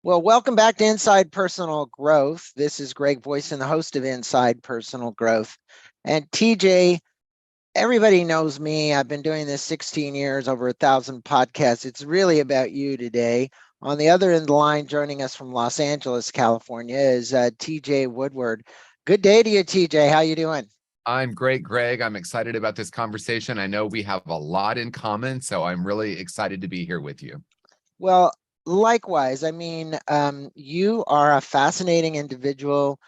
Well, welcome back to Inside Personal Growth. This is Greg Boyson, the host of Inside Personal Growth. And TJ, everybody knows me. I've been doing this 16 years, over 1,000 podcasts. It's really about you today. On the other end of the line, joining us from Los Angeles, California, is TJ Woodward. Good day to you, TJ. How you doing? I'm great, Greg. I'm excited about this conversation. I know we have a lot in common, so I'm really excited to be here with you. Well, likewise. You are a fascinating individual.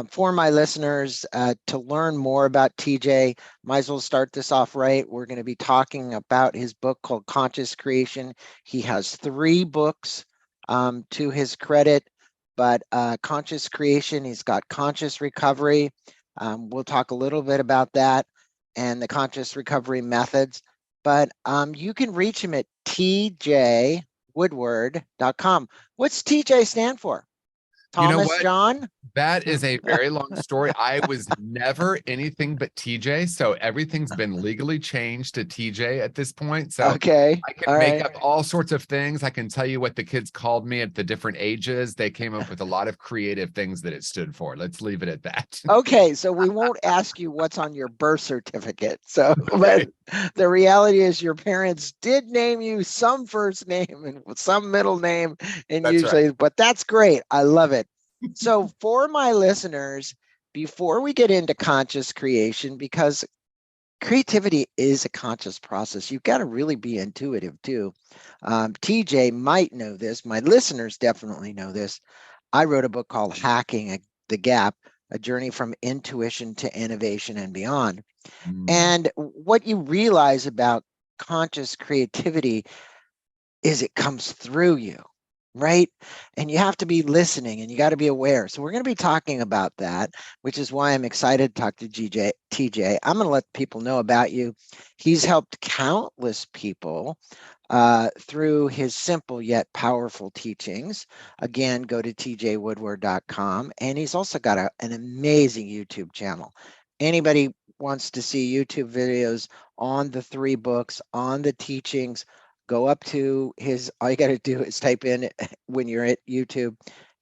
For my listeners, to learn more about TJ, might as well start this off right. We're going to be talking about his book called Conscious Creation. He has three books to his credit, but Conscious Creation, he's got Conscious Recovery. We'll talk a little bit about that and the conscious recovery methods. But you can reach him at tjwoodward.com. What's TJ stand for? You know Thomas what? John? That is a very long story. I was never anything but TJ, so everything's been legally changed to TJ at this point. So Okay. I can All make right. up all sorts of things. I can tell you what the kids called me at the different ages. They came up with a lot of creative things that it stood for. Let's leave it at that. Okay, so we won't ask you what's on your birth certificate. So, but Okay. the reality is your parents did name you some first name and some middle name, and That's right. usually, but that's great. I love it. So, for my listeners, before we get into conscious creation, because creativity is a conscious process, you've got to really be intuitive too. TJ might know this. My listeners definitely know this. I wrote a book called Hacking the Gap, a journey from intuition to innovation and beyond. Mm. And what you realize about conscious creativity is it comes through you, right? And you have to be listening and you got to be aware. So we're going to be talking about that, which is why I'm excited to talk to TJ. I'm going to let people know about you. He's helped countless people through his simple yet powerful teachings. Again, go to tjwoodward.com. And he's also got an amazing YouTube channel. Anybody wants to see YouTube videos on the three books, on the teachings, go up to his, all you got to do is type in when you're at YouTube,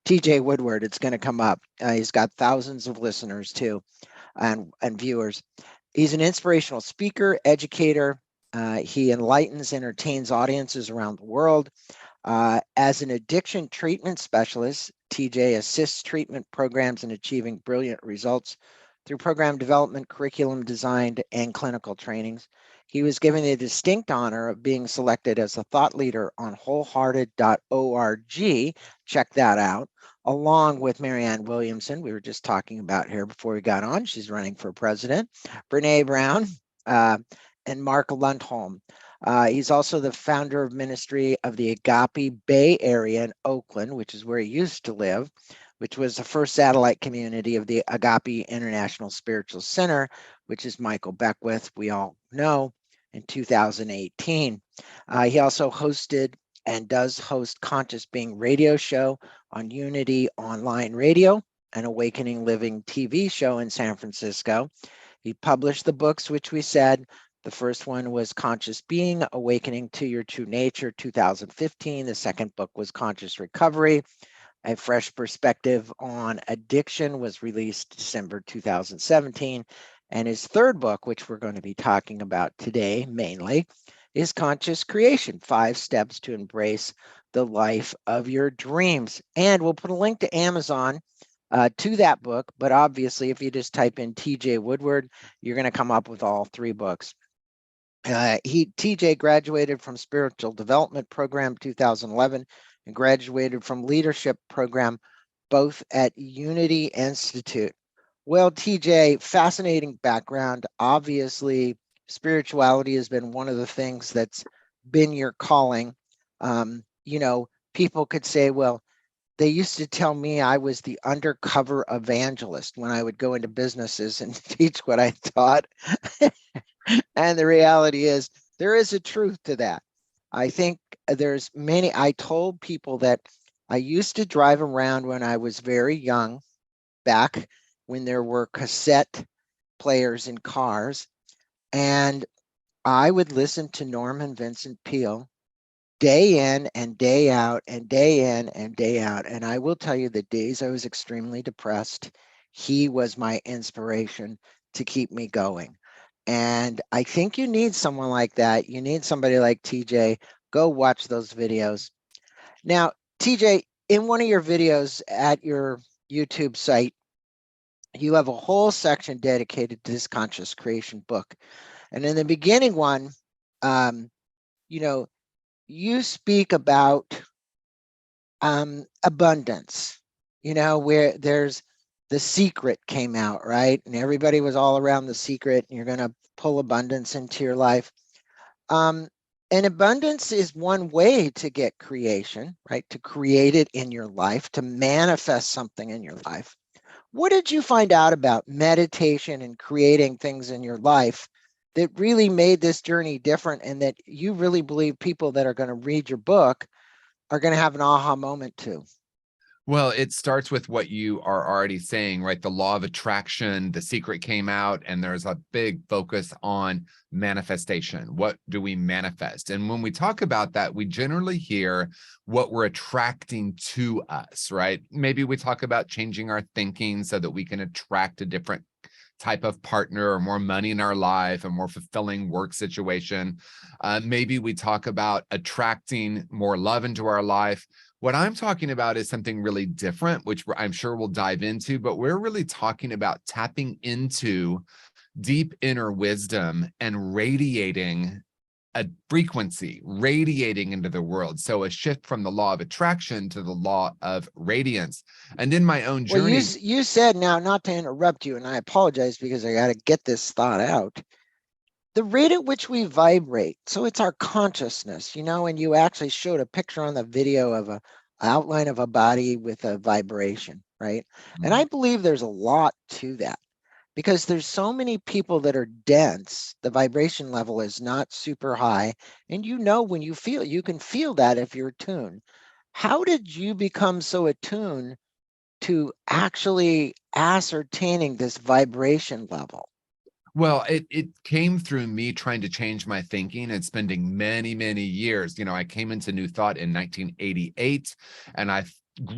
TJ Woodward, it's going to come up. He's got thousands of listeners too and viewers. He's an inspirational speaker, educator. He enlightens, entertains audiences around the world. As an addiction treatment specialist, TJ assists treatment programs in achieving brilliant results through program development, curriculum design, and clinical trainings. He was given the distinct honor of being selected as a thought leader on wholehearted.org. Check that out. Along with Marianne Williamson, we were just talking about her before we got on. She's running for president. Brene Brown uh, and Mark Lundholm. He's also the founder of ministry of the Agape Bay Area in Oakland, which is where he used to live, which was the first satellite community of the Agape International Spiritual Center, which is Michael Beckwith, we all know, in 2018. He also hosted and does host Conscious Being radio show on Unity Online Radio, an Awakening Living TV show in San Francisco. He published the books, which we said. The first one was Conscious Being, Awakening to Your True Nature, 2015. The second book was Conscious Recovery, A Fresh Perspective on Addiction, was released December 2017. And his third book, which we're going to be talking about today mainly, is Conscious Creation, 5 Steps to Embrace the Life of Your Dreams. And we'll put a link to Amazon to that book. But obviously, if you just type in TJ Woodward, you're going to come up with all 3 books. TJ graduated from Spiritual Development Program 2011 and graduated from Leadership Program, both at Unity Institute. Well, TJ, fascinating background. Obviously, spirituality has been one of the things that's been your calling. People could say, well, they used to tell me I was the undercover evangelist when I would go into businesses and teach what I taught. And the reality is, there is a truth to that. I think I told people that I used to drive around when I was very young, back when there were cassette players in cars, and I would listen to Norman Vincent Peale day in and day out and day in and day out. And I will tell you, the days I was extremely depressed, he was my inspiration to keep me going. And I think you need someone like that. You need somebody like TJ. Go watch those videos. Now, TJ, in one of your videos at your YouTube site, you have a whole section dedicated to this conscious creation book. And in the beginning one, um, you know, you speak about abundance, where there's the secret came out, right? And everybody was all around the secret, and you're going to pull abundance into your life. Um, and abundance is one way to get creation, right? To create it in your life, to manifest something in your life. What did you find out about meditation and creating things in your life that really made this journey different, and that you really believe people that are going to read your book are going to have an aha moment too? Well, it starts with what you are already saying, right? The law of attraction, The Secret came out, and there's a big focus on manifestation. What do we manifest? And when we talk about that, we generally hear what we're attracting to us, right? Maybe we talk about changing our thinking so that we can attract a different type of partner, or more money in our life, a more fulfilling work situation. Maybe we talk about attracting more love into our life. What I'm talking about is something really different, which I'm sure we'll dive into, but we're really talking about tapping into deep inner wisdom and radiating a frequency, radiating into the world. So a shift from the law of attraction to the law of radiance. And in my own Well, journey, you said, now, not to interrupt you, and I apologize because I got to get this thought out. The rate at which we vibrate, so it's our consciousness, and you actually showed a picture on the video of a outline of a body with a vibration, right? And I believe there's a lot to that, because there's so many people that are dense, the vibration level is not super high, and when you can feel that if you're attuned. How did you become so attuned to actually ascertaining this vibration level? well, it came through me trying to change my thinking and spending many, many years. I came into New Thought in 1988, and I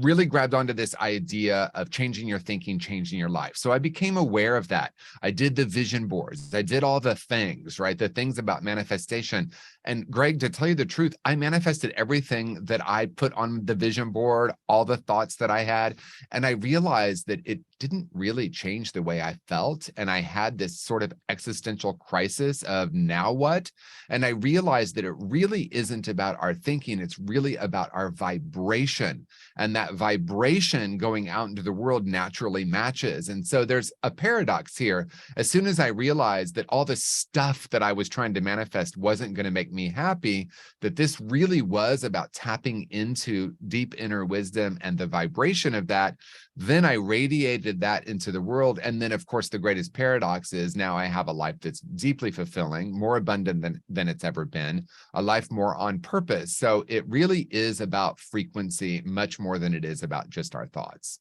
really grabbed onto this idea of changing your thinking, changing your life. So I became aware of that. I did the vision boards. I did all the things, right? The things about manifestation. And Greg, to tell you the truth, I manifested everything that I put on the vision board, all the thoughts that I had. And I realized that it didn't really change the way I felt. And I had this sort of existential crisis of now what? And I realized that it really isn't about our thinking. It's really about our vibration. And that vibration going out into the world naturally matches. And so there's a paradox here. As soon as I realized that all the stuff that I was trying to manifest wasn't going to make me happy, that this really was about tapping into deep inner wisdom and the vibration of that, then I radiated that into the world. And then, of course, the greatest paradox is now I have a life that's deeply fulfilling, more abundant than it's ever been, a life more on purpose. So it really is about frequency much more than it is about just our thoughts.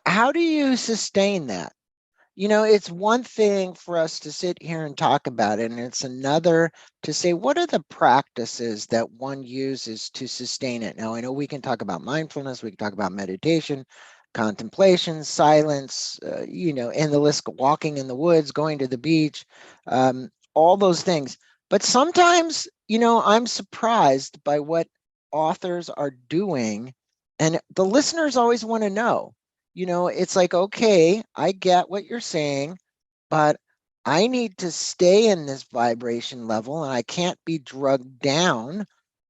How do you sustain that? It's one thing for us to sit here and talk about it, and it's another to say, what are the practices that one uses to sustain it? Now, I know we can talk about mindfulness, we can talk about meditation, contemplation, silence, and the list, walking in the woods, going to the beach, all those things. But sometimes, I'm surprised by what authors are doing, and the listeners always want to know. It's like, okay, I get what you're saying, but I need to stay in this vibration level, and I can't be drugged down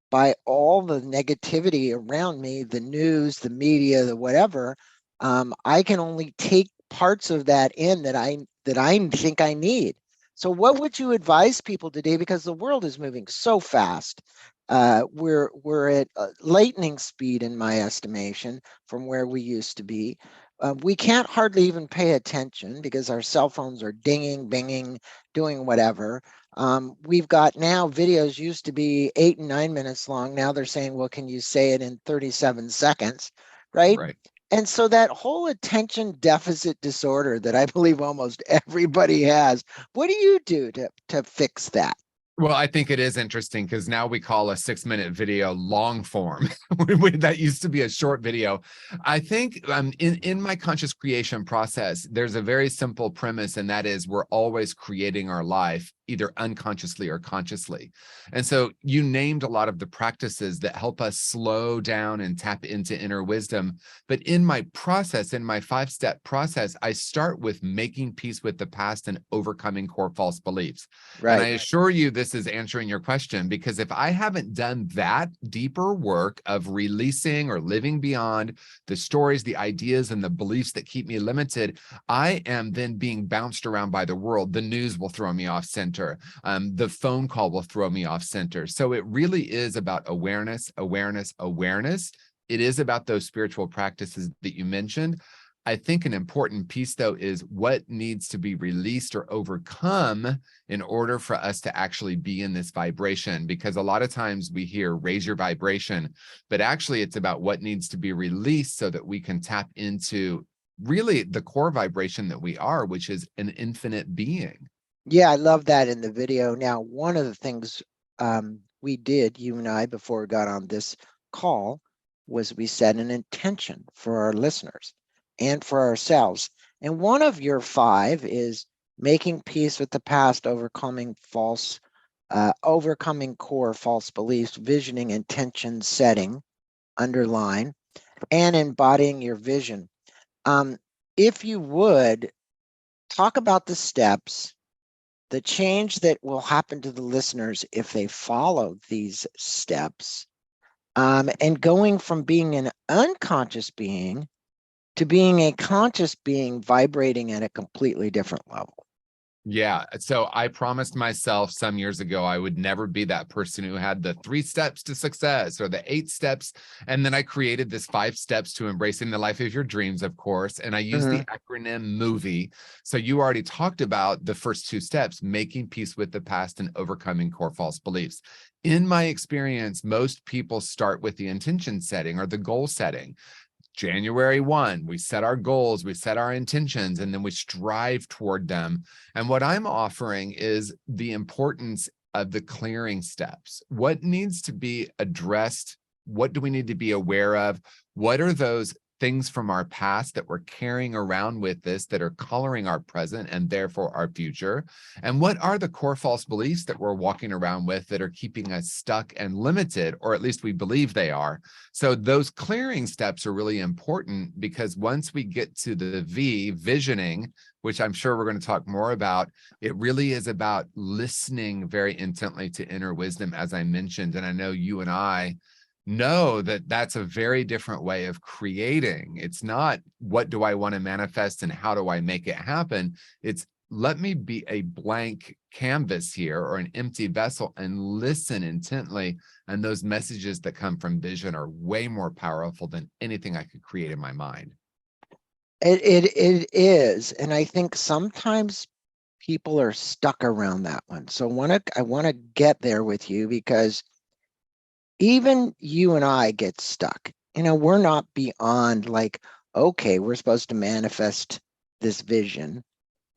by all the negativity around me, the news, the media, the whatever. I can only take parts of that in that I think I need. So what would you advise people today? Because the world is moving so fast. We're at lightning speed, in my estimation, from where we used to be. We can't hardly even pay attention because our cell phones are dinging, binging, doing whatever. We've got now videos used to be 8 and 9 minutes long. Now they're saying, well, can you say it in 37 seconds? Right. Right. And so that whole attention deficit disorder that I believe almost everybody has, what do you do to fix that? Well, I think it is interesting because now we call a 6-minute video long form. That used to be a short video. I think in my conscious creation process, there's a very simple premise, and that is we're always creating our life, either unconsciously or consciously. And so you named a lot of the practices that help us slow down and tap into inner wisdom. But in my process, in my 5-step process, I start with making peace with the past and overcoming core false beliefs. And I Right. assure you, this is answering your question, because if I haven't done that deeper work of releasing or living beyond the stories, the ideas, and the beliefs that keep me limited, I am then being bounced around by the world. The news will throw me off center. The phone call will throw me off center. So it really is about awareness, awareness, awareness. It is about those spiritual practices that you mentioned. I think an important piece, though, is what needs to be released or overcome in order for us to actually be in this vibration. Because a lot of times we hear raise your vibration, but actually it's about what needs to be released so that we can tap into really the core vibration that we are, which is an infinite being. Yeah, I love that in the video. Now, one of the things we did, you and I, before we got on this call, was we set an intention for our listeners and for ourselves. And one of your 5 is making peace with the past, overcoming core false beliefs, visioning, intention setting, underline, and embodying your vision. If you would talk about the steps, the change that will happen to the listeners if they follow these steps, and going from being an unconscious being to being a conscious being vibrating at a completely different level. Yeah. So I promised myself some years ago I would never be that person who had the 3 steps to success or the 8 steps. And then I created this 5 steps to embracing the life of your dreams, of course. And I used the acronym MOVIE. So you already talked about the first 2 steps, making peace with the past and overcoming core false beliefs. In my experience, most people start with the intention setting or the goal setting. January 1, we set our goals, we set our intentions, and then we strive toward them. And what I'm offering is the importance of the clearing steps. What needs to be addressed? What do we need to be aware of? What are those things from our past that we're carrying around with us that are coloring our present and therefore our future? And what are the core false beliefs that we're walking around with that are keeping us stuck and limited, or at least we believe they are? So those clearing steps are really important, because once we get to the visioning, which I'm sure we're going to talk more about, it really is about listening very intently to inner wisdom, as I mentioned. And I know you and I know that that's a very different way of creating. It's not what do I want to manifest and how do I make it happen? It's let me be a blank canvas here, or an empty vessel, and listen intently. And those messages that come from vision are way more powerful than anything I could create in my mind. It is. And I think sometimes people are stuck around that one. So I want to get there with you, because even you and I get stuck. We're not beyond like, okay, we're supposed to manifest this vision.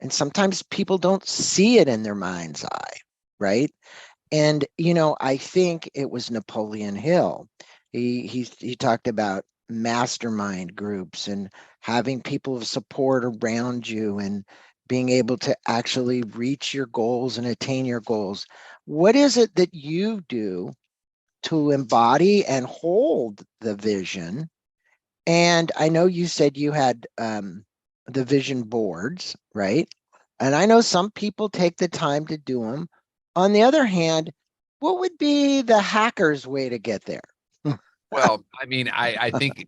And sometimes people don't see it in their mind's eye, right? And, I think it was Napoleon Hill. He talked about mastermind groups and having people of support around you and being able to actually reach your goals and attain your goals. What is it that you do to embody and hold the vision? And I know you said you had the vision boards, right? And I know some people take the time to do them. On the other hand, what would be the hacker's way to get there? Well, I mean, I think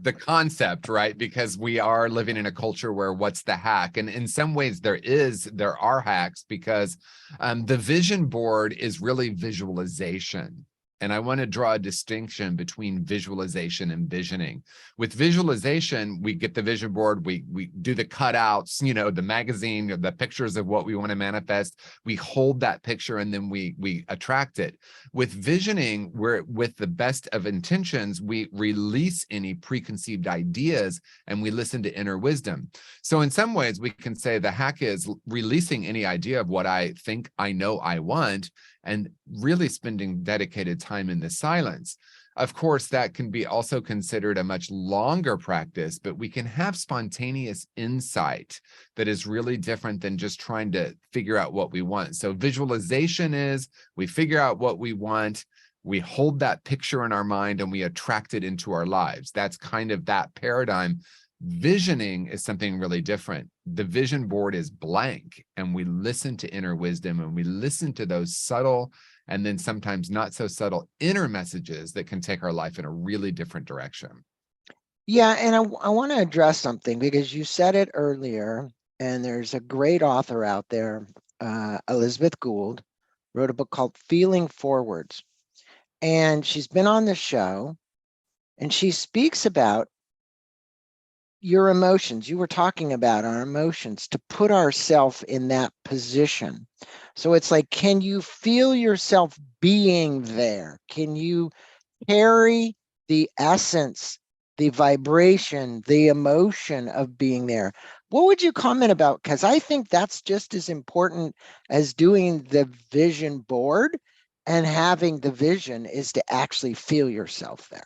the concept, right? Because we are living in a culture where what's the hack? And in some ways there are hacks, because the vision board is really visualization. And I want to draw a distinction between visualization and visioning. With visualization, we get the vision board, we do the cutouts, the magazine, the pictures of what we want to manifest. We hold that picture and then we attract it. With visioning, we're with the best of intentions, we release any preconceived ideas and we listen to inner wisdom. So in some ways, we can say the hack is releasing any idea of what I think I know I want, and really spending dedicated time in the silence. Of course, that can be also considered a much longer practice, but we can have spontaneous insight that is really different than just trying to figure out what we want. So visualization is we figure out what we want, we hold that picture in our mind, and we attract it into our lives. That's kind of that paradigm. Visioning is something really different. The vision board is blank, and we listen to inner wisdom, and we listen to those subtle and then sometimes not so subtle inner messages that can take our life in a really different direction. Yeah, and I want to address something because you said it earlier, and there's a great author out there, Elizabeth Gould, wrote a book called Feeling Forwards. And she's been on the show, and she speaks about your emotions. You were talking about our emotions, to put ourselves in that position. So it's like, can you feel yourself being there? Can you carry the essence, the vibration, the emotion of being there? What would you comment about? Because I think that's just as important as doing the vision board and having the vision, is to actually feel yourself there.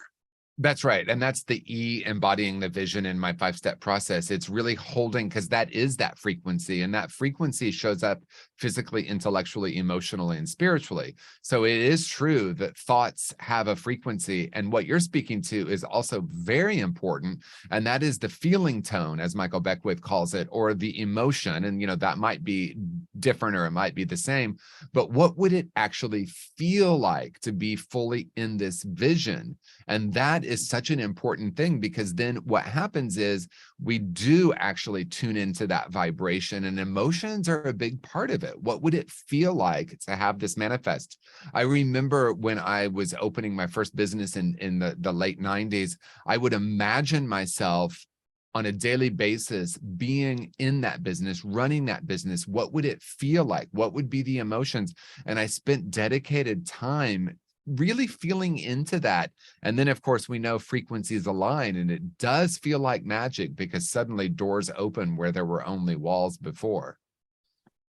That's right. And that's the E, embodying the vision in my 5-step process. It's really holding, because that is that frequency, and that frequency shows up physically, intellectually, emotionally, and spiritually. So it is true that thoughts have a frequency, and what you're speaking to is also very important. And that is the feeling tone, as Michael Beckwith calls it, or the emotion. And, that might be different or it might be the same, but what would it actually feel like to be fully in this vision? And that is such an important thing, because then what happens is we do actually tune into that vibration, and emotions are a big part of it. What would it feel like to have this manifest? I remember when I was opening my first business in the late 90s, I would imagine myself on a daily basis being in that business, running that business. What would it feel like? What would be the emotions? And I spent dedicated time really feeling into that. And then, of course, we know frequencies align, and it does feel like magic, because suddenly doors open where there were only walls before.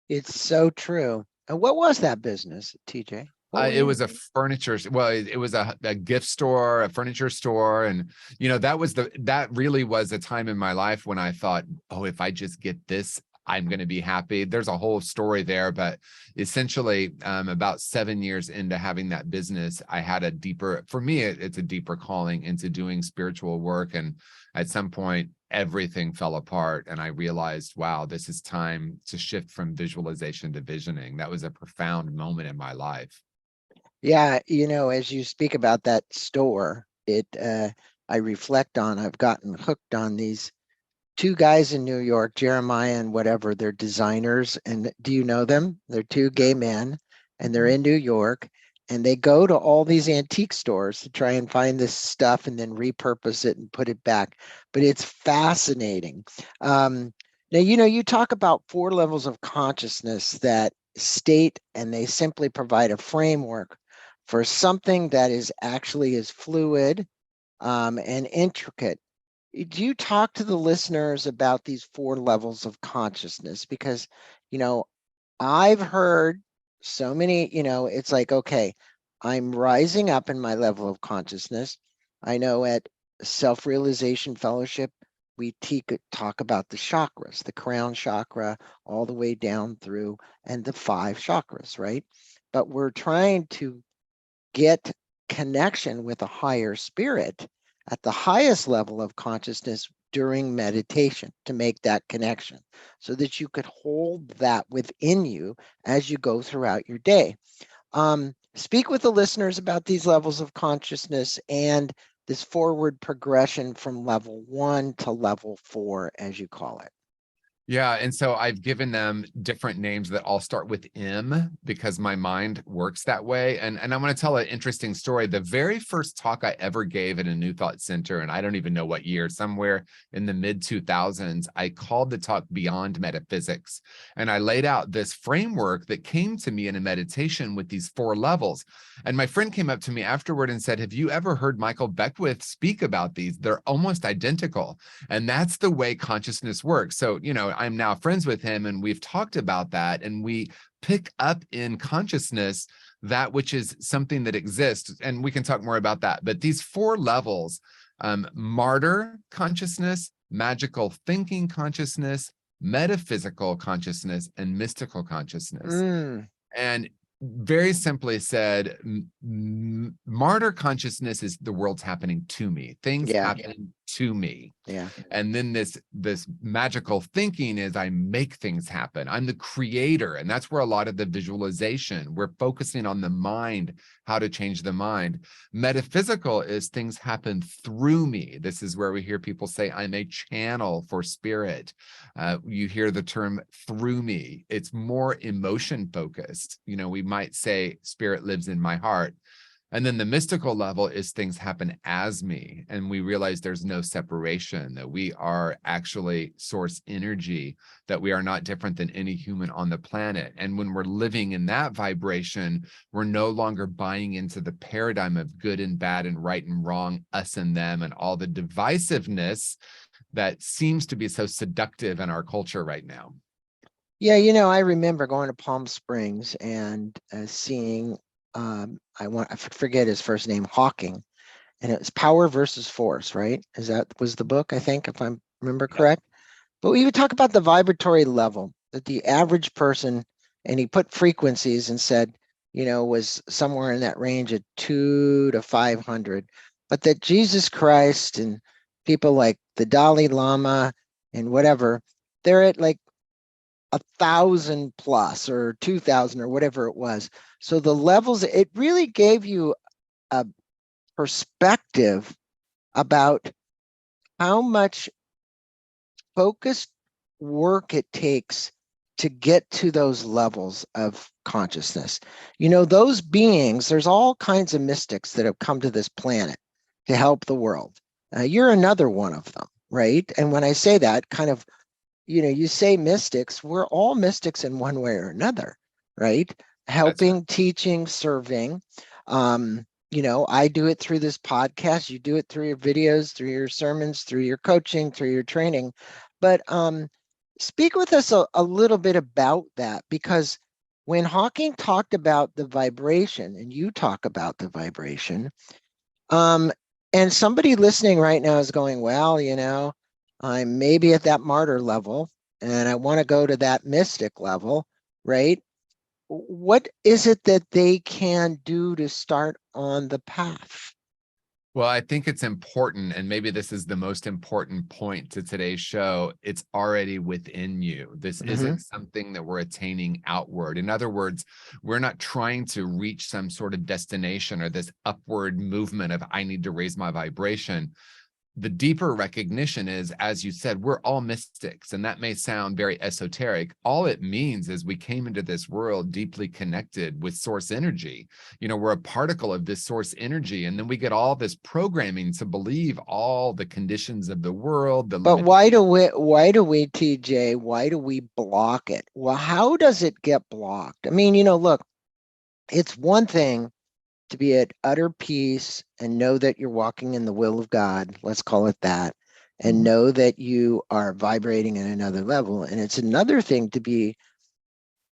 It's so true. And what was that business, TJ? It was a furniture, well, it was a gift store, a furniture store. And, that really was a time in my life when I thought, oh, if I just get this, I'm going to be happy. There's a whole story there, but essentially, about 7 years into having that business, I had a deeper, for me, it's a deeper calling into doing spiritual work. And at some point, everything fell apart, and I realized, wow, this is time to shift from visualization to visioning. That was a profound moment in my life. Yeah, as you speak about that store, I reflect on, I've gotten hooked on these two guys in New York, Jeremiah and whatever, they're designers. And do you know them? They're two gay men, and they're in New York, and they go to all these antique stores to try and find this stuff and then repurpose it and put it back. But it's fascinating. Now, you talk about 4 levels of consciousness that state, and they simply provide a framework for something that is actually as fluid and intricate. Do you talk to the listeners about these 4 levels of consciousness? Because, I've heard so many, it's like, okay, I'm rising up in my level of consciousness. I know at Self-Realization Fellowship, we talk about the chakras, the crown chakra, all the way down through, and the 5 chakras, right? But we're trying to get connection with a higher spirit at the highest level of consciousness during meditation, to make that connection so that you could hold that within you as you go throughout your day. Speak with the listeners about these levels of consciousness and this forward progression from level 1 to level 4, as you call it. Yeah, and so I've given them different names that all start with M, because my mind works that way. And I'm going to tell an interesting story. The very first talk I ever gave at a New Thought Center, and I don't even know what year, somewhere in the mid 2000s, I called the talk Beyond Metaphysics. And I laid out this framework that came to me in a meditation with these 4 levels. And my friend came up to me afterward and said, have you ever heard Michael Beckwith speak about these? They're almost identical. And that's the way consciousness works. So, I'm now friends with him, and we've talked about that, and we pick up in consciousness that which is something that exists. And we can talk more about that. But these 4 levels, martyr consciousness, magical thinking consciousness, metaphysical consciousness, and mystical consciousness. Mm, And very simply said, martyr consciousness is the world's happening to me. Things yeah, happen to me. yeah. And then this magical thinking is I make things happen. I'm the creator. And that's where a lot of the visualization, we're focusing on the mind, how to change the mind. Metaphysical is things happen through me. This is where we hear people say, I'm a channel for spirit. You hear the term through me. It's more emotion focused. You know, we might say spirit lives in my heart. And then the mystical level is things happen as me. And we realize there's no separation, that we are actually source energy, that we are not different than any human on the planet. And when we're living in that vibration, we're no longer buying into the paradigm of good and bad and right and wrong, us and them, and all the divisiveness that seems to be so seductive in our culture right now. Yeah, you know, I remember going to Palm Springs and seeing, I forget his first name, Hawking, and it was Power versus Force, right? Was the book, I think, if I remember correct. But we would talk about the vibratory level that the average person, and he put frequencies and said, you know, was somewhere in that range of 2 to 500, but that Jesus Christ and people like the Dalai Lama and whatever, they're at like 1,000 plus or 2,000 or whatever it was. So the levels, it really gave you a perspective about how much focused work it takes to get to those levels of consciousness. You know, those beings, there's all kinds of mystics that have come to this planet to help the world. You're another one of them, right? And when I say that, kind of, you know, you say mystics, we're all mystics in one way or another, right? Helping, Right. teaching, serving. You know, I do it through this podcast. You do it through your videos, through your sermons, through your coaching, through your training. But speak with us a little bit about that, because when Hawking talked about the vibration, and you talk about the vibration, um, and somebody listening right now is going, well, you know, I'm maybe at that martyr level and I want to go to that mystic level, right? What is it that they can do to start on the path? Well, I think it's important, and maybe this is the most important point to today's show. It's already within you. This Mm-hmm. isn't something that we're attaining outward. In other words, we're not trying to reach some sort of destination or this upward movement of I need to raise my vibration. The deeper recognition is, as you said, we're all mystics, and that may sound very esoteric. All it means is we came into this world deeply connected with source energy. You know, we're a particle of this source energy, and then we get all this programming to believe all the conditions of the world, the But limitations. why do we, TJ, why do we block it? Well, how does it get blocked? I mean, you know, look, it's one thing to be at utter peace and know that you're walking in the will of God, let's call it that, and know that you are vibrating at another level. And it's another thing to be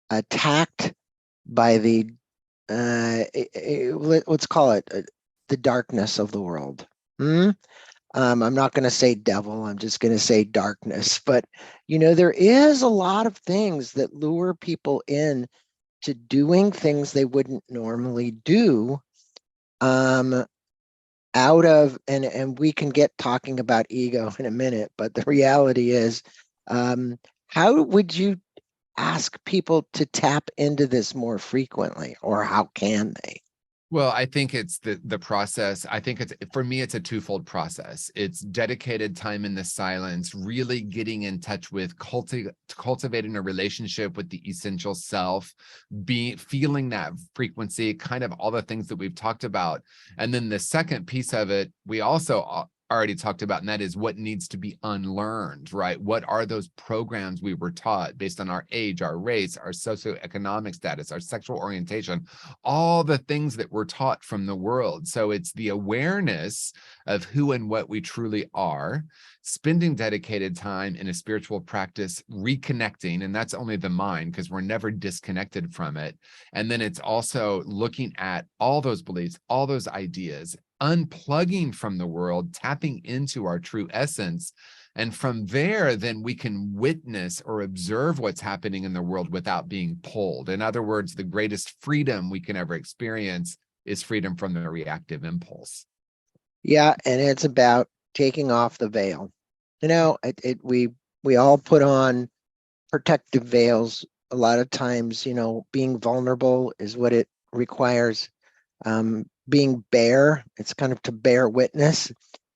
attacked by the, let's call it the darkness of the world. I'm not going to say devil, I'm just going to say darkness. But, you know, there is a lot of things that lure people in to doing things they wouldn't normally do, out of, and we can get talking about ego in a minute, but the reality is, how would you ask people to tap into this more frequently, or how can they? Well, I think it's the process. I think it's, for me, it's a twofold process. It's dedicated time in the silence, really getting in touch with cultivating a relationship with the essential self, feeling that frequency, kind of all the things that we've talked about. And then the second piece of it, we also already talked about, and that is what needs to be unlearned, right? What are those programs we were taught based on our age, our race, our socioeconomic status, our sexual orientation, all the things that we're taught from the world. So it's the awareness of who and what we truly are, spending dedicated time in a spiritual practice, reconnecting, and that's only the mind because we're never disconnected from it. And then it's also looking at all those beliefs, all those ideas, unplugging from the world, tapping into our true essence. And from there, then we can witness or observe what's happening in the world without being pulled. In other words, the greatest freedom we can ever experience is freedom from the reactive impulse. Yeah, and it's about taking off the veil. You know, we all put on protective veils. A lot of times, you know, being vulnerable is what it requires. Being bare, it's kind of to bear witness.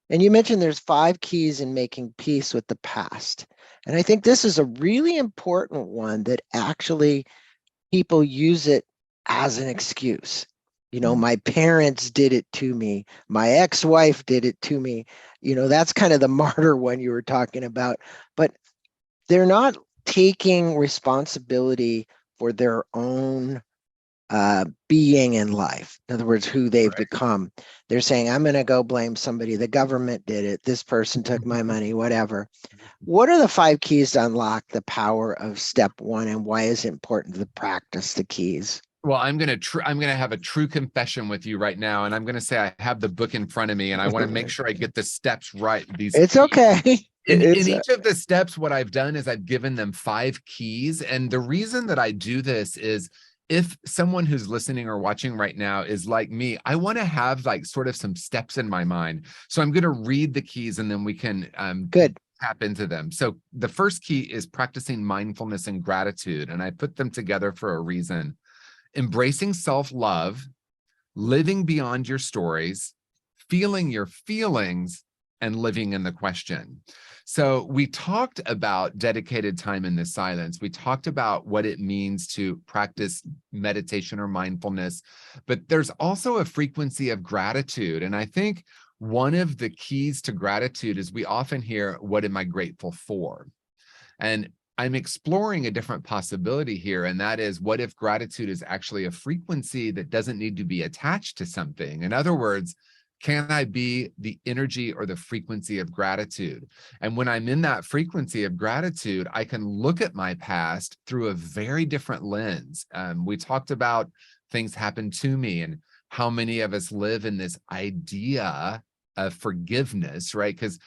And you mentioned there's 5 keys in making peace with the past. And I think this is a really important one that actually people use it as an excuse. You know, my parents did it to me. My ex-wife did it to me. You know, that's kind of the martyr one you were talking about. But they're not taking responsibility for their own being in life. In other words, who they've become. They're saying, I'm going to go blame somebody. The government did it. This person took my money, whatever. What are the 5 keys to unlock the power of step 1, and why is it important to practice the keys? Well, I'm gonna have a true confession with you right now, and I'm gonna say I have the book in front of me, and I want to make sure I get the steps right. It's okay. In each of the steps, what I've done is I've given them 5 keys, and the reason that I do this is if someone who's listening or watching right now is like me, I want to have like sort of some steps in my mind. So I'm going to read the keys, and then we can Good. tap into them. So the first key is practicing mindfulness and gratitude, and I put them together for a reason. Embracing self-love, living beyond your stories, feeling your feelings, and living in the question. So we talked about dedicated time in the silence. We talked about what it means to practice meditation or mindfulness, but there's also a frequency of gratitude. And I think one of the keys to gratitude is we often hear, what am I grateful for? And I'm exploring a different possibility here, and that is, what if gratitude is actually a frequency that doesn't need to be attached to something? In other words, can I be the energy or the frequency of gratitude? And when I'm in that frequency of gratitude, I can look at my past through a very different lens. We talked about things happened to me and how many of us live in this idea of forgiveness, right? Because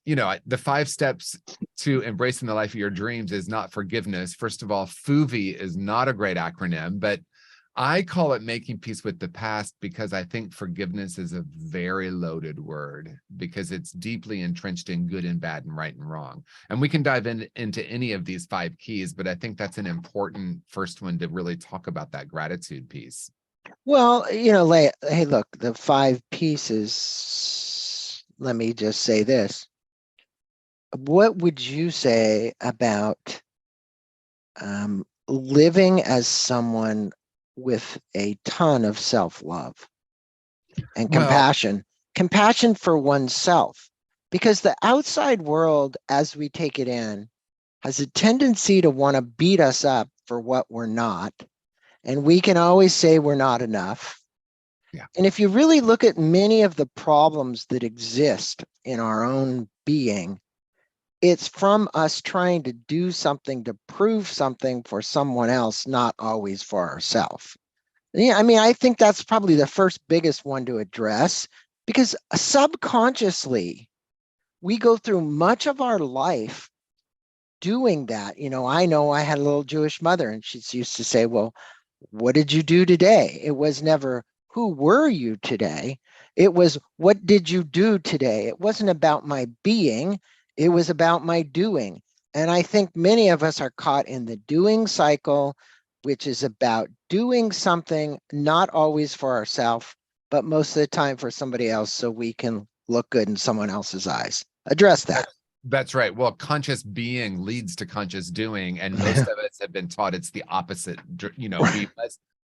you know, the 5 steps to embracing the life of your dreams is not forgiveness. First of all, FUVI is not a great acronym, but I call it making peace with the past because I think forgiveness is a very loaded word because it's deeply entrenched in good and bad and right and wrong. And we can dive into any of these 5 keys, but I think that's an important first one to really talk about that gratitude piece. Well, you know, hey, look, the 5 pieces, let me just say this. What would you say about living as someone with a ton of self-love and compassion, compassion for oneself? Because the outside world, as we take it in, has a tendency to want to beat us up for what we're not. And we can always say we're not enough. Yeah. And if you really look at many of the problems that exist in our own being, it's from us trying to do something to prove something for someone else, not always for ourselves. Yeah, I mean, I think that's probably the first biggest one to address, because subconsciously, we go through much of our life doing that. You know I had a little Jewish mother, and she used to say, well, what did you do today? It was never, who were you today? It was, what did you do today? It wasn't about my being, it was about my doing. And I think many of us are caught in the doing cycle, which is about doing something, not always for ourselves, but most of the time for somebody else, so we can look good in someone else's eyes. Address that. That's right. Well, conscious being leads to conscious doing, and most of us have been taught it's the opposite. You know,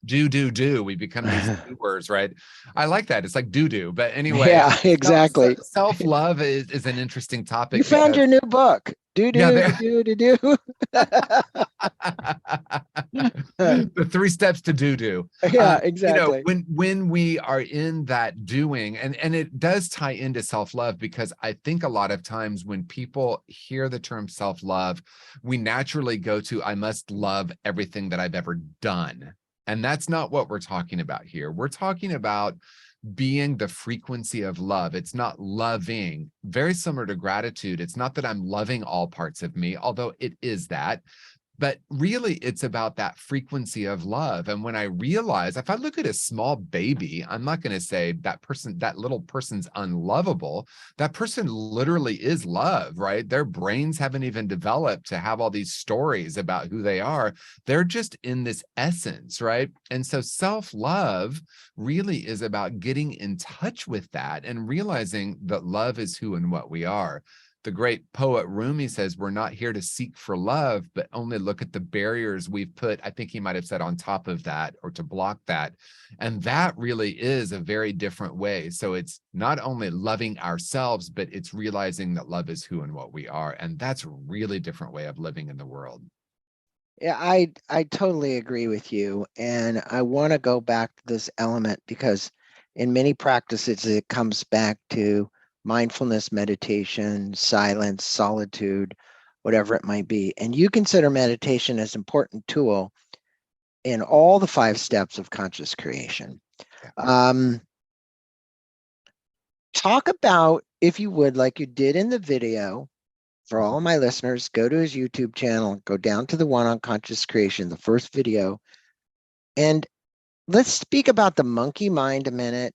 do. We become these doers, right? I like that. It's like do. But anyway, Yeah, exactly. self-love is an interesting You topic found because your new book. Do yeah, do there. do do do do. The 3 steps to do. Yeah, You know, exactly. when we are in that doing, and it does tie into self-love, because I think a lot of times when people hear the term self-love, we naturally go to, I must love everything that I've ever done. And that's not what we're talking about here. We're talking about being the frequency of love. It's not loving, very similar to gratitude. It's not that I'm loving all parts of me, although it is that. But really, it's about that frequency of love. And when I realize, if I look at a small baby, I'm not going to say that person, that little person's unlovable. That person literally is love, right? Their brains haven't even developed to have all these stories about who they are. They're just in this essence, right? And so self-love really is about getting in touch with that and realizing that love is who and what we are. The great poet Rumi says, we're not here to seek for love, but only look at the barriers we've put, I think he might have said, on top of that, or to block that. And that really is a very different way. So it's not only loving ourselves, but it's realizing that love is who and what we are. And that's a really different way of living in the world. Yeah, I totally agree with you. And I want to go back to this element because in many practices, it comes back to mindfulness, meditation, silence, solitude, whatever it might be. And you consider meditation as an important tool in all the 5 steps of conscious creation. Um, talk about, if you would, like you did in the video, for all of my listeners, go to his YouTube channel, go down to the one on conscious creation, the first video, and let's speak about the monkey mind a minute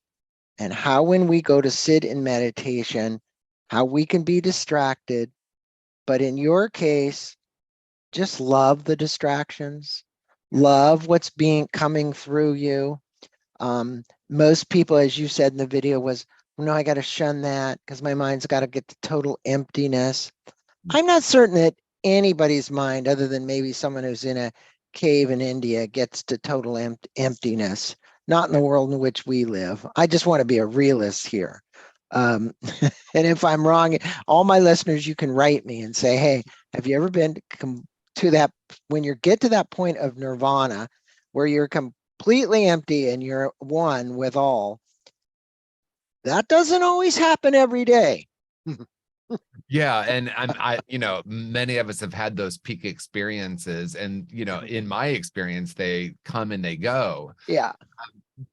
and how when we go to sit in meditation, how we can be distracted. But in your case, just love the distractions, love what's coming through you. Most people, as you said in the video, was, no, I got to shun that because my mind's got to get to total emptiness. I'm not certain that anybody's mind, other than maybe someone who's in a cave in India, gets to total emptiness. Not in the world in which we live. I just want to be a realist here. Um, and if I'm wrong, all my listeners, you can write me and say, hey, have you ever been to that, when you get to that point of nirvana, where you're completely empty and you're one with all? That doesn't always happen every day. Yeah, and you know, many of us have had those peak experiences, and you know, in my experience, they come and they go. Yeah.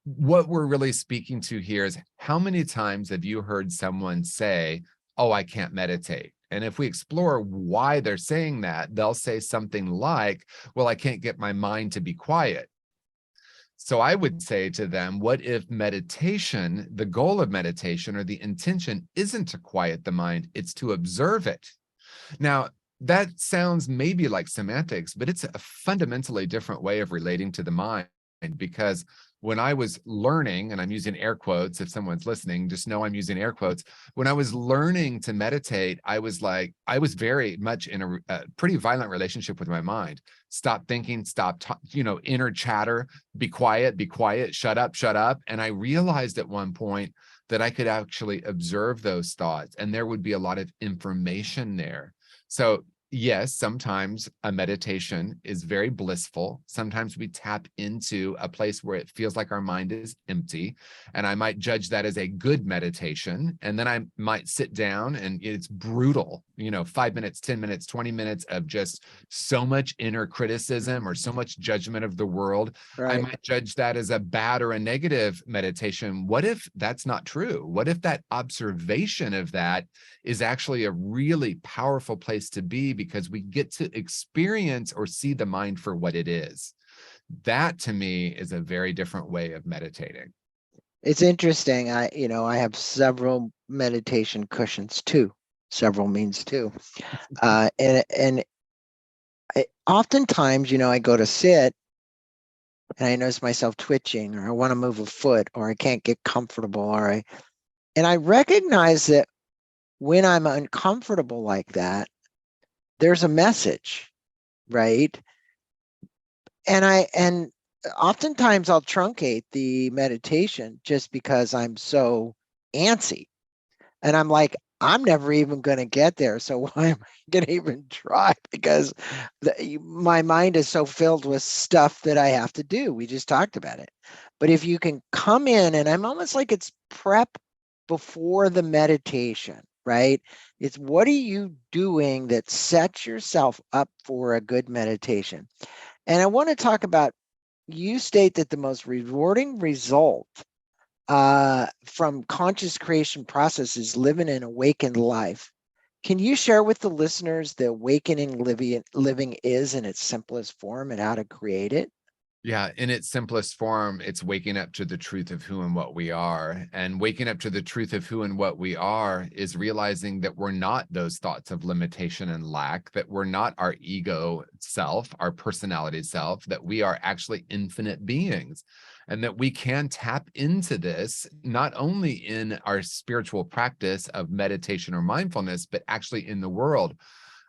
What we're really speaking to here is, how many times have you heard someone say, oh, I can't meditate? And if we explore why they're saying that, they'll say something like, well, I can't get my mind to be quiet. So I would say to them, what if meditation, the goal of meditation or the intention isn't to quiet the mind, it's to observe it? Now, that sounds maybe like semantics, but it's a fundamentally different way of relating to the mind, because when I was learning, and I'm using air quotes, if someone's listening, just know I'm using air quotes. When I was learning to meditate, I was very much in a pretty violent relationship with my mind. Stop thinking, stop, you know, inner chatter, be quiet, shut up, shut up. And I realized at one point that I could actually observe those thoughts, and there would be a lot of information there. So yes, sometimes a meditation is very blissful. Sometimes we tap into a place where it feels like our mind is empty, and I might judge that as a good meditation. And then I might sit down and it's brutal, you know, 5 minutes, 10 minutes, 20 minutes of just so much inner criticism or so much judgment of the world. I Right. might judge that as a bad or a negative meditation. What if that's not true? What if that observation of that is actually a really powerful place to be, because we get to experience or see the mind for what it is? That to me is a very different way of meditating. It's interesting. I have several meditation cushions too. Several means two. And oftentimes, I go to sit and I notice myself twitching, or I want to move a foot, or I can't get comfortable, and I recognize that when I'm uncomfortable like that, there's a message, right? And oftentimes I'll truncate the meditation just because I'm so antsy. And I'm like, I'm never even going to get there. So why am I going to even try? Because my mind is so filled with stuff that I have to do. We just talked about it. But if you can come in, and I'm almost like it's prep before the meditation, right? It's what are you doing that sets yourself up for a good meditation? And I want to talk about, you state that the most rewarding result from conscious creation process is living an awakened life. Can you share with the listeners the awakening living is in its simplest form and how to create it? Yeah, in its simplest form, it's waking up to the truth of who and what we are. And waking up to the truth of who and what we are is realizing that we're not those thoughts of limitation and lack, that we're not our ego self, our personality self, that we are actually infinite beings, and that we can tap into this not only in our spiritual practice of meditation or mindfulness, but actually in the world.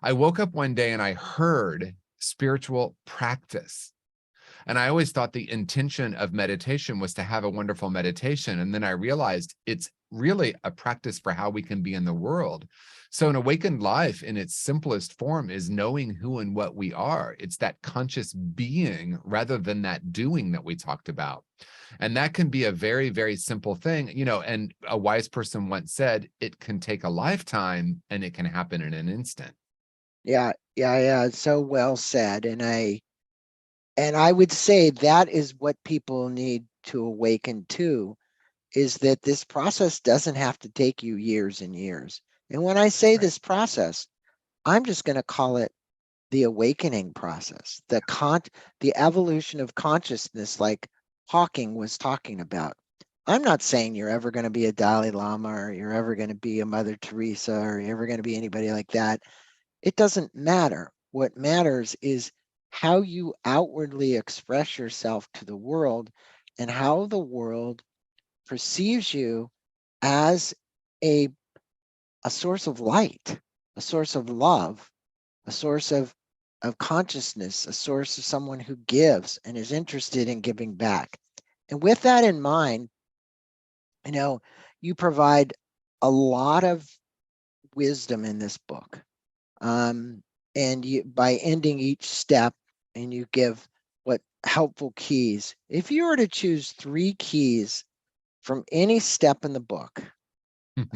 I woke up one day and I heard spiritual practice. And I always thought the intention of meditation was to have a wonderful meditation. And then I realized it's really a practice for how we can be in the world. So an awakened life in its simplest form is knowing who and what we are. It's that conscious being rather than that doing that we talked about. And that can be a very, very simple thing, and a wise person once said, it can take a lifetime and it can happen in an instant. Yeah, yeah, yeah. So well said. And I would say that is what people need to awaken to, is that this process doesn't have to take you years and years. And when I say Right. this process, I'm just going to call it the awakening process, the evolution of consciousness, like Hawking was talking about. I'm not saying you're ever going to be a Dalai Lama or you're ever going to be a Mother Teresa or you're ever going to be anybody like that. It doesn't matter. What matters is how you outwardly express yourself to the world and how the world perceives you as a, a source of light, a source of love, a source of consciousness, a source of someone who gives and is interested in giving back. And with that in mind, you know, you provide a lot of wisdom in this book. Um, and you, by ending each step, and you give what helpful keys. If you were to choose 3 keys from any step in the book,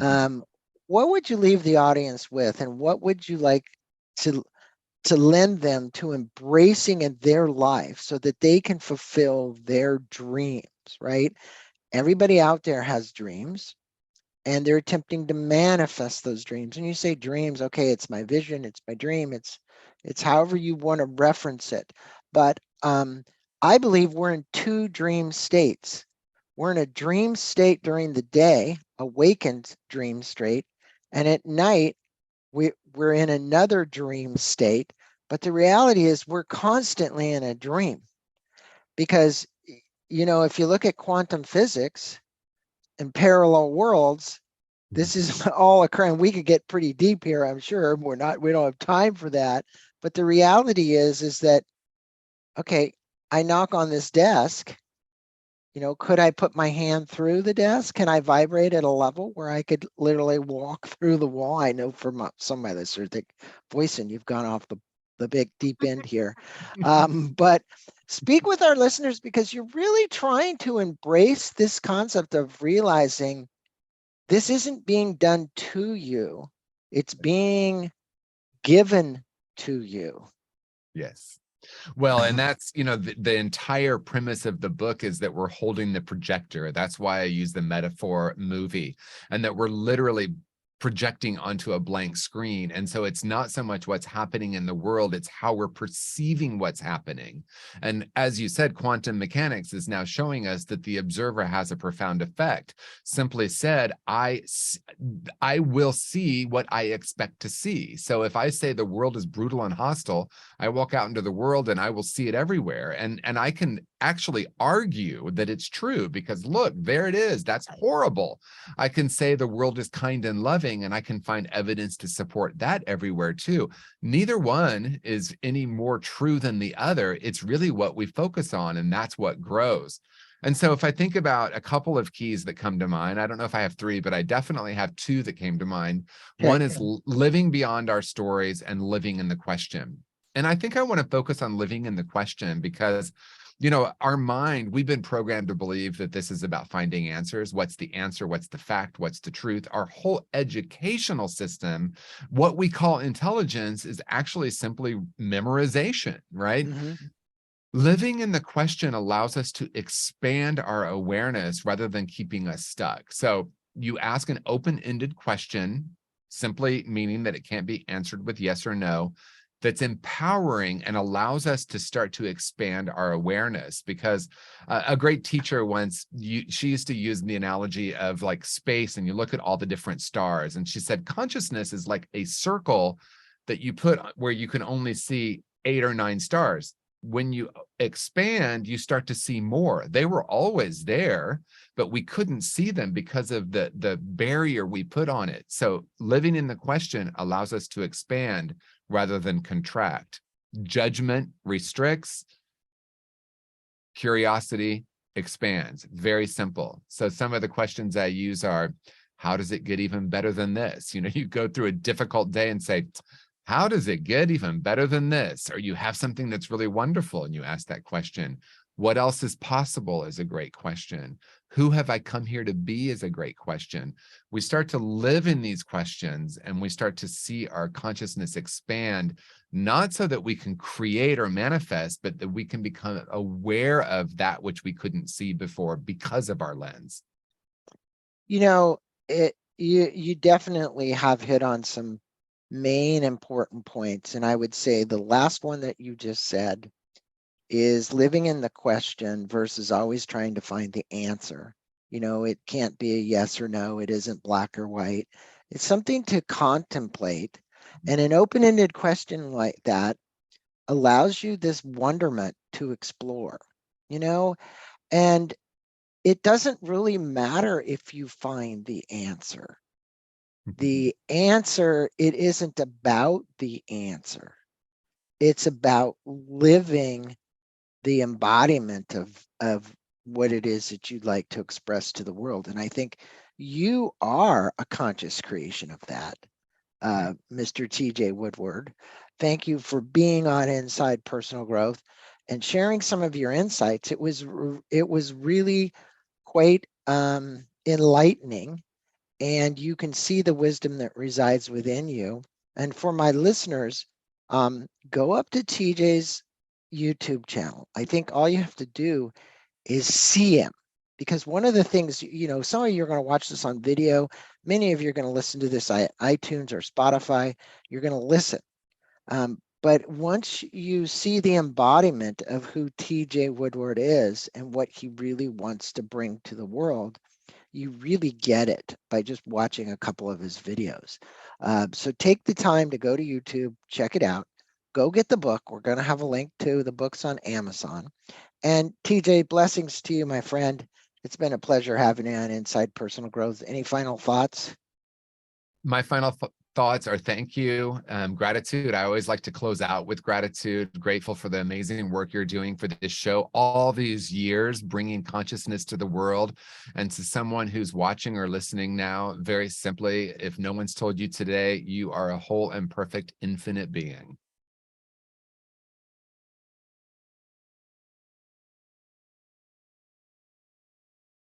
um, what would you leave the audience with, and what would you like to lend them to embracing in their life so that they can fulfill their dreams, right? Everybody out there has dreams and they're attempting to manifest those dreams. And you say dreams, okay, it's my vision, it's my dream, it's however you want to reference it. But I believe we're in 2 dream states. We're in a dream state during the day, awakened dream state, and at night we're in another dream state. But the reality is we're constantly in a dream because, if you look at quantum physics and parallel worlds, this is all occurring. We could get pretty deep here, I'm sure. We don't have time for that. But the reality is that, okay, I knock on this desk. Could I put my hand through the desk? Can I vibrate at a level where I could literally walk through the wall? I know from some of my listeners think, Boyson, you've gone off the big deep end here. But speak with our listeners, because you're really trying to embrace this concept of realizing this isn't being done to you. It's being given to you. Yes. Well, and that's, the entire premise of the book is that we're holding the projector. That's why I use the metaphor movie, and that we're literally projecting onto a blank screen. And so it's not so much what's happening in the world, it's how we're perceiving what's happening. And as you said, quantum mechanics is now showing us that the observer has a profound effect. Simply said, I will see what I expect to see. So if I say the world is brutal and hostile, I walk out into the world and I will see it everywhere. And I can actually argue that it's true because look, there it is. That's horrible. I can say the world is kind and loving. living, and I can find evidence to support that everywhere too. Neither one is any more true than the other. It's really what we focus on, and that's what grows. And so if I think about a couple of keys that come to mind, I don't know if I have three, but I definitely have two that came to mind. Okay. One is living beyond our stories and living in the question. And I think I want to focus on living in the question because, you know, our mind, we've been programmed to believe that this is about finding answers. What's the answer? What's the fact? What's the truth? Our whole educational system, what we call intelligence, is actually simply memorization, right? Mm-hmm. Living in the question allows us to expand our awareness rather than keeping us stuck. So you ask an open-ended question, simply meaning that it can't be answered with yes or no, that's empowering and allows us to start to expand our awareness. Because a great teacher once, she used to use the analogy of like space, and you look at all the different stars. And she said, consciousness is like a circle that you put where you can only see 8 or 9 stars. When you expand, you start to see more. They were always there, but we couldn't see them because of the barrier we put on it. So living in the question allows us to expand rather than contract. Judgment restricts, curiosity expands. Very simple. So some of the questions I use are, how does it get even better than this? You know, you go through a difficult day and say, how does it get even better than this? Or you have something that's really wonderful and you ask that question. What else is possible is a great question. Who have I come here to be is a great question. We start to live in these questions and we start to see our consciousness expand, not so that we can create or manifest, but that we can become aware of that which we couldn't see before because of our lens. You know, you definitely have hit on some main important points. And I would say the last one that you just said is living in the question versus always trying to find the answer. You know, it can't be a yes or no. It isn't black or white. It's something to contemplate. And an open-ended question like that allows you this wonderment to explore, you know, and it doesn't really matter if you find the answer. The answer, it isn't about the answer. It's about living the embodiment of what it is that you'd like to express to the world. And I think you are a conscious creation of that, Mr. TJ Woodward. Thank you for being on Inside Personal Growth and sharing some of your insights. It was really quite enlightening, and you can see the wisdom that resides within you. And for my listeners, go up to TJ's YouTube channel. I think all you have to do is see him, because one of the things, you know, some of you are going to watch this on video. Many of you are going to listen to this on iTunes or Spotify. You're going to listen. But once you see the embodiment of who TJ Woodward is and what he really wants to bring to the world, you really get it by just watching a couple of his videos. So take the time to go to YouTube, check it out, go get the book. We're going to have a link to the books on Amazon. And TJ, blessings to you, my friend. It's been a pleasure having you on Inside Personal Growth. Any final thoughts? My final thoughts are thank you, gratitude. I always like to close out with gratitude. Grateful for the amazing work you're doing for this show, all these years bringing consciousness to the world. And to someone who's watching or listening now, very simply, if no one's told you today, you are a whole and perfect infinite being.